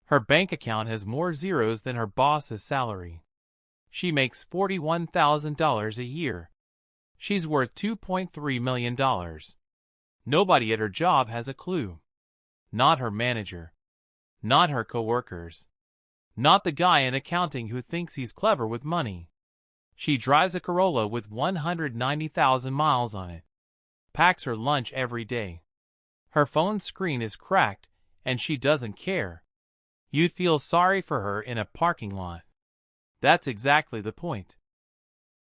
Her bank account has more zeros than her boss's salary. She makes $41,000 a year. She's worth $2.3 million. Nobody at her job has a clue. Not her manager. Not her coworkers. Not the guy in accounting who thinks he's clever with money. She drives a Corolla with 190,000 miles on it. Packs her lunch every day. Her phone screen is cracked, and she doesn't care. You'd feel sorry for her in a parking lot. That's exactly the point.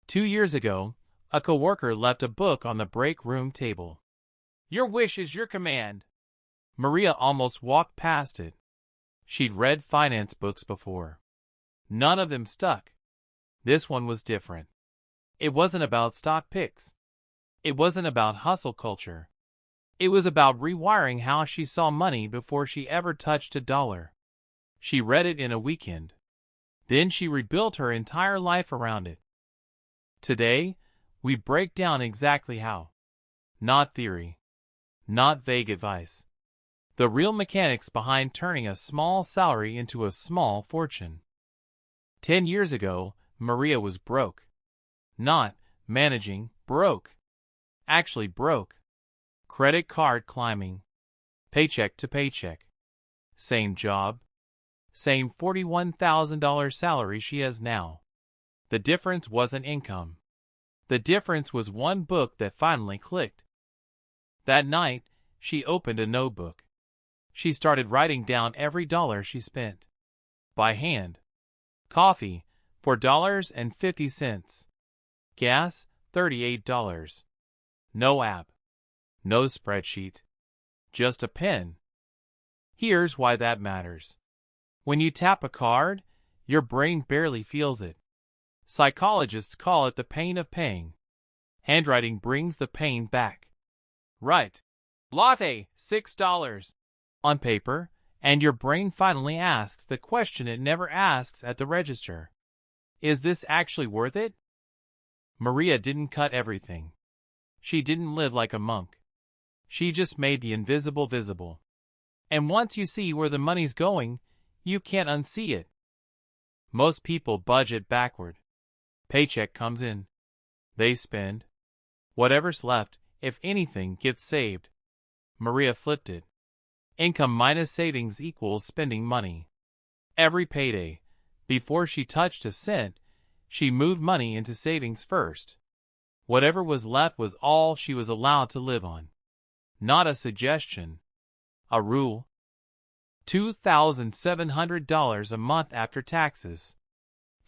2 years ago, a coworker left a book on the break room table. "Your wish is your command." Maria almost walked past it. She'd read finance books before. None of them stuck. This one was different. It wasn't about stock picks. It wasn't about hustle culture. It was about rewiring how she saw money before she ever touched a dollar. She read it in a weekend. Then she rebuilt her entire life around it. Today, we break down exactly how. Not theory. Not vague advice. The real mechanics behind turning a small salary into a small fortune. 10 years ago, Maria was broke. Not managing, broke. Actually broke. Credit card climbing. Paycheck to paycheck. Same job. Same $41,000 salary she has now. The difference wasn't income. The difference was one book that finally clicked. That night, she opened a notebook. She started writing down every dollar she spent. By hand. Coffee, $4.50. Gas, $38. No app. No spreadsheet. Just a pen. Here's why that matters. When you tap a card, your brain barely feels it. Psychologists call it the pain of paying. Handwriting brings the pain back. Right. Latte, $6. On paper, and your brain finally asks the question it never asks at the register. Is this actually worth it? Maria didn't cut everything. She didn't live like a monk. She just made the invisible visible. And once you see where the money's going, you can't unsee it. Most people budget backward. Paycheck comes in. They spend. Whatever's left, if anything, gets saved. Maria flipped it. Income minus savings equals spending money. Every payday, before she touched a cent, she moved money into savings first. Whatever was left was all she was allowed to live on. Not a suggestion. A rule. $2,700 a month after taxes.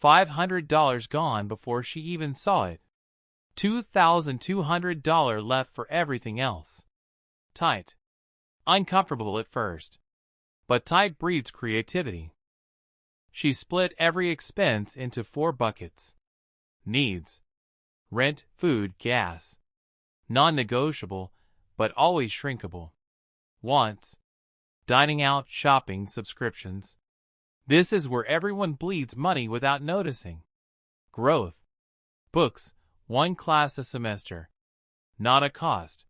$500 gone before she even saw it. $2,200 left for everything else. Tight. Uncomfortable at first. But tight breeds creativity. She split every expense into 4 buckets. Needs. Rent, food, gas. Non-negotiable, but always shrinkable. Wants. Dining out, shopping, subscriptions. This is where everyone bleeds money without noticing. Growth. Books, 1 class a semester. Not a cost.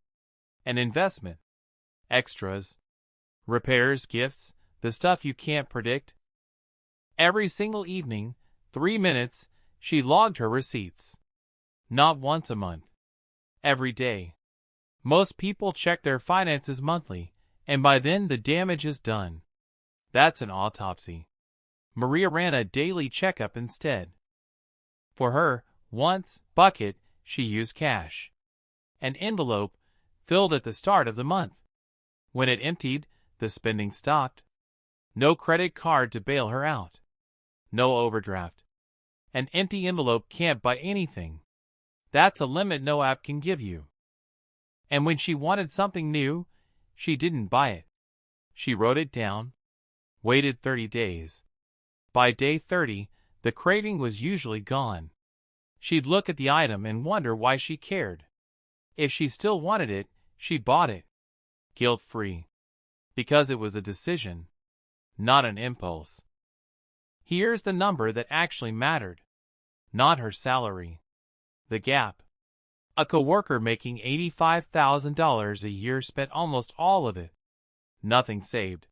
An investment. Extras. Repairs, gifts, the stuff you can't predict. Every single evening, 3 minutes, she logged her receipts. Not once a month. Every day. Most people check their finances monthly, and by then the damage is done. That's an autopsy. Maria ran a daily checkup instead. For her, once bucket, she used cash. An envelope filled at the start of the month. When it emptied, the spending stopped. No credit card to bail her out. No overdraft. An empty envelope can't buy anything. That's a limit no app can give you. And when she wanted something new, she didn't buy it. She wrote it down, waited 30 days. By day 30, the craving was usually gone. She'd look at the item and wonder why she cared. If she still wanted it, she bought it. Guilt-free. Because it was a decision, not an impulse. Here's the number that actually mattered. Not her salary. The gap. A coworker making $85,000 a year spent almost all of it. Nothing saved.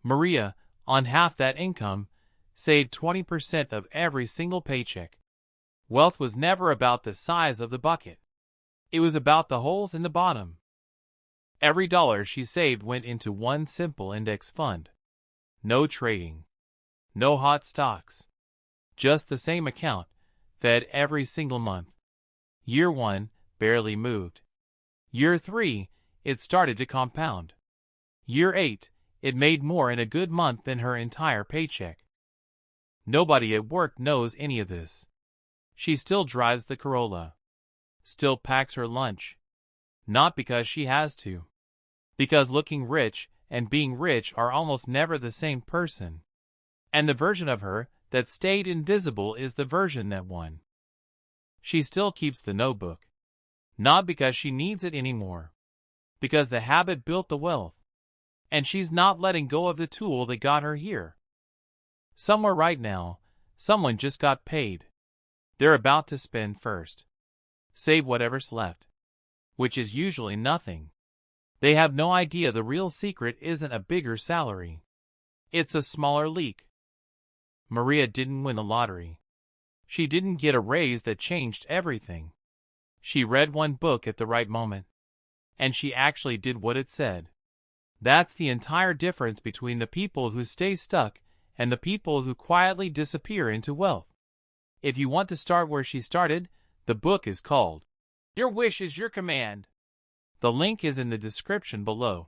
Maria, on half that income, saved 20% of every single paycheck. Wealth was never about the size of the bucket. It was about the holes in the bottom. Every dollar she saved went into one simple index fund. No trading. No hot stocks. Just the same account, fed every single month. Year 1, barely moved. Year 3, it started to compound. Year 8, it made more in a good month than her entire paycheck. Nobody at work knows any of this. She still drives the Corolla. Still packs her lunch. Not because she has to. Because looking rich and being rich are almost never the same person. And the version of her that stayed invisible is the version that won. She still keeps the notebook. Not because she needs it anymore. Because the habit built the wealth. And she's not letting go of the tool that got her here. Somewhere right now, someone just got paid. They're about to spend first. Save whatever's left. Which is usually nothing. They have no idea the real secret isn't a bigger salary. It's a smaller leak. Maria didn't win the lottery. She didn't get a raise that changed everything. She read one book at the right moment. And she actually did what it said. That's the entire difference between the people who stay stuck and the people who quietly disappear into wealth. If you want to start where she started, the book is called Your Wish is Your Command. The link is in the description below.